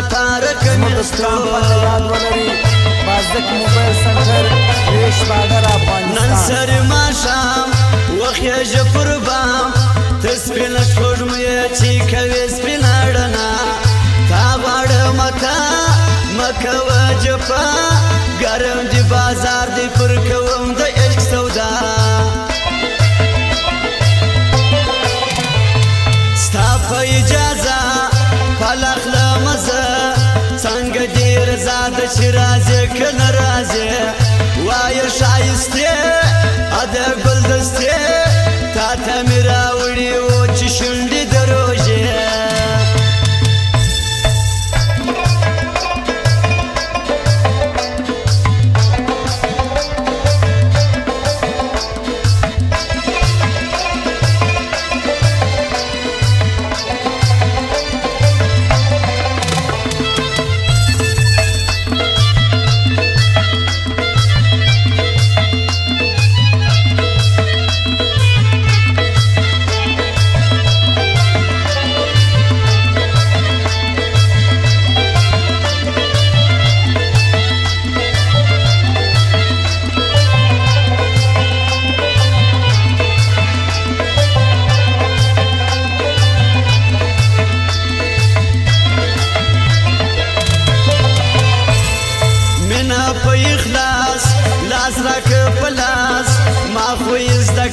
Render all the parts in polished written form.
دپاره کمیستو بازدک موبایل سنټر ریش بادر افغانستان نن سر ماښام وخیژه پر بام ته سپینه سپوږمۍ چې کوې سپینه رڼا تا غواړم مکوه جفا ګرم دي بازار دی پر کوم د عشق سودا ستا په اجازه پلاخله مزه څنګه دې رضا ده چې راځې که نه راځې وایه ښایستې د ګلدستې تا ته مې راوړي و چې شونډې د روژې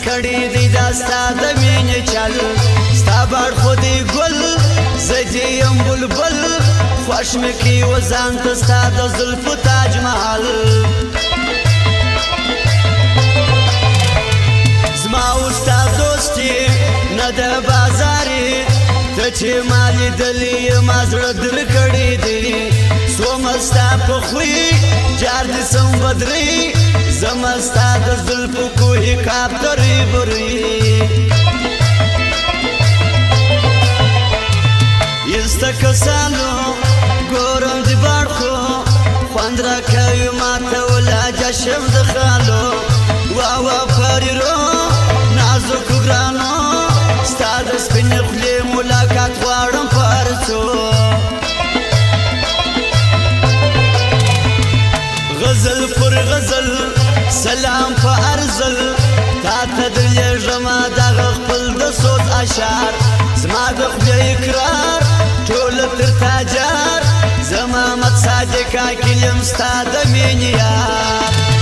کړي دی دا ستا د مینې چل ستا باړ خو دی ګل زه دې یم بلبل خوښ مې کړي و ځان ته ستا د زلفو تاج محل زما او ستا دوستي نه د بازاري ته چې ما لیدلي ما زړه در کړی دی څومره ستا په خوی جار دې سم بدري زما ستا د زلفو کوهي کاپ ترې بري ایسته کسانو ګورم دې باړ خو خوند راکوي ماته ولاجه شم د خالو واوا پریرو نازکو ګرانو ستا د سپینې خولې ملاقات غواړم په هر څو غزل پر غزل سلام په ارزل تا ته درلیږم دغه خپل د سوز اشعار زما د خولې اقرار ټوله تر تاجار زما مت صادقه کې یم ستا د مینې یار